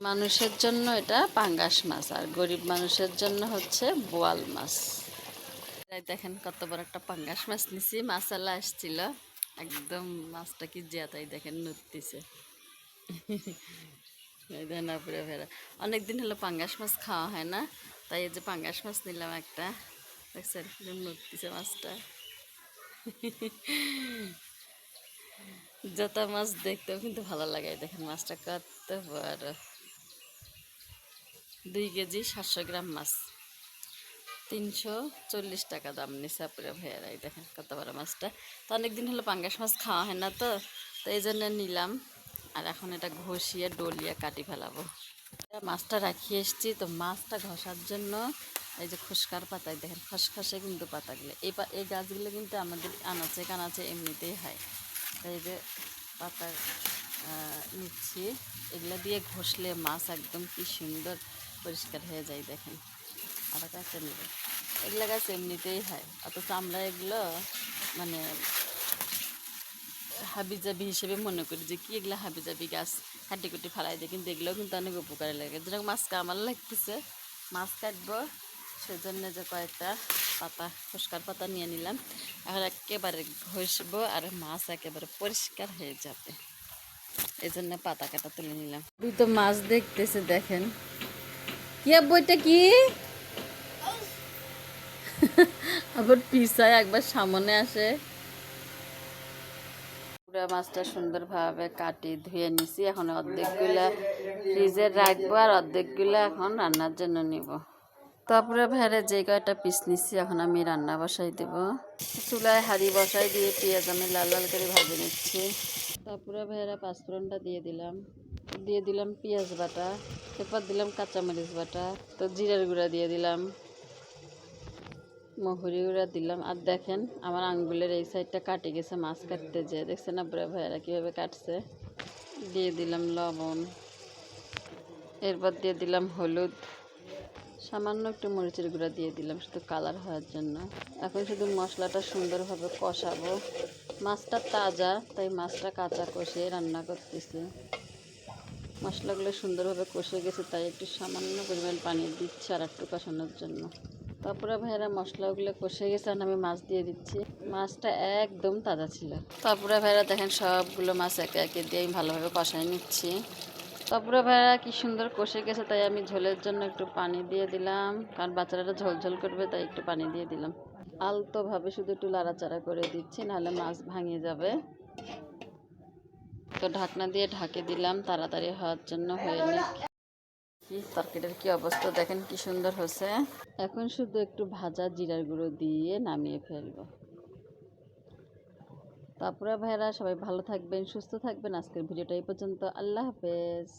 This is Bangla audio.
মানুষের জন্য এটা পাঙ্গাস মাছ, আর গরিব মানুষের জন্য হচ্ছে বোয়াল মাছ। দেখেন কত বড় একটা পাঙ্গাস মাছ নিছি, মাছালা আসছিল একদম, মাছটা কি জিয়াতাই দেখেন নড়তিছে। এই দেখেন আপুরে ভেড়া, অনেকদিন হলো পাঙ্গাস মাছ খাওয়া হয় না, তাই এই যে পাঙ্গাস মাছ নিলাম একটা। দেখছেন নড়তিছে মাছটা। যত মাছ দেখতেও কিন্তু ভালো লাগে। দেখেন মাছটা কত বড়, 2 কেজি 700 গ্রাম মাছ, 340 টাকা দাম নিছে আপুরে ভাইয়ারাই। দেখেন কত বড় মাছটা। তো অনেকদিন হলো পাঙ্গাস মাছ খাওয়া হয় না, তো এই জন্য নিলাম। আর এখন এটা ঘষিয়ে ডলিয়ে কাটি ফেলাবো। মাছটা রাখিয়ে এসছি, তো মাছটা ঘষার জন্য এই যে খুশকার পাতায় দেখেন খসখসে কিন্তু পাতাগুলো, এই গাছগুলো কিন্তু আমাদের আনাচে কানাচে এমনিতেই হয়। তাই যে পাতা নিচ্ছি, এগুলো দিয়ে ঘষলে মাছ একদম কি সুন্দর পরিষ্কার হয়ে যায়। দেখেন আবার কাছে নেবে, এগুলো গাছ এমনিতেই হয়, অথচ আমরা এগুলো মানে হাবিজাবি হিসেবে মনে করি যে কি এগুলো হাবিজাবি গাছ, কাটি কুটি ফালাই দিই, কিন্তু এগুলোও কিন্তু অনেক উপকারে লাগে। যেরকম মাছ আমার লাগতেছে, মাছ কাটবো সেজন্য যে কয়েকটা পাতা খুশকার পাতা নিয়ে নিলাম। এখন একেবারে ঘষবো আর মাছ একেবারে পরিষ্কার হয়ে যাবে, এই জন্য পাতা কাটা তুলে নিলাম। তুই তো মাছ দেখতেছে, দেখেন কি বইটা কি আবার পিছায় একবার সামনে আসে। পুরা মাছটা সুন্দরভাবে কাটি ধুয়ে নিছি, এখন অর্ধেকগুলা ফ্রিজে রাখবো আর অর্ধেকগুলা এখন রান্নার জন্য নিব। তারপরে ভেড়ে যে কয়টা পিস নিচ্ছি এখন আমি রান্না বসাই দেব। চুলায় হাঁড়ি বসাই দিয়ে পেঁয়াজ আমি লাল লাল করে ভাজে নিচ্ছি। তারপরে ভেড়ে পাঁচফোড়নটা দিয়ে দিলাম পেঁয়াজ বাটা, এরপর দিলাম কাঁচামরিচ বাটা, তো জিরার গুঁড়া দিয়ে দিলাম, মহুরি গুঁড়া দিলাম। আর দেখেন আমার আঙ্গুলের এই সাইডটা কাটে গেছে মাছ কাটতে যেয়ে, দেখছেন না বুড়া ভাইয়েরা কীভাবে কাটছে। দিয়ে দিলাম লবণ, এরপর দিয়ে দিলাম হলুদ, সামান্য একটু মরিচের গুঁড়া দিয়ে দিলাম শুধু কালার হওয়ার জন্য। এখন শুধু মশলাটা সুন্দরভাবে কষাবো। মাছটা তাজা, তাই মাছটা কাঁচা কষিয়ে রান্না করতেছি। মশলাগুলো সুন্দরভাবে কষে গেছে, তাই একটু সামান্য পরিমাণ পানি দিচ্ছি আর একটু কষানোর জন্য। তারপরে ভাইয়েরা মশলাগুলো কষে গেছে, আর আমি মাছ দিয়ে দিচ্ছি। মাছটা একদম তাজা ছিল। তারপরে ভাইয়েরা দেখেন সবগুলো মাছ একে একে দিয়ে আমি ভালোভাবে কষাই নিচ্ছি। তারপরে ভাইয়েরা কি সুন্দর কষে গেছে, তাই আমি ঝোলের জন্য একটু পানি দিয়ে দিলাম, কারণ বাচ্চারা ঝোল ঝোল করবে, তাই একটু পানি দিয়ে দিলাম। আলতোভাবে শুধু একটু লাড়াচাড়া করে দিচ্ছি, নাহলে মাছ ভাঙিয়ে যাবে। তো ঢাকনা দিয়ে ঢাকে দিলাম তাড়াতাড়ি হওয়ার জন্য, হয়ে নিক। কি তরকারিটার কি অবস্থা দেখেন কি সুন্দর হয়েছে। এখন শুধু একটু ভাজা জিরার গুঁড়ো দিয়ে নামিয়ে ফেলবো। তারপরে ভাইয়েরা সবাই ভালো থাকবেন, সুস্থ থাকবেন। আজকের ভিডিওটা এই পর্যন্ত। আল্লাহ হাফেজ।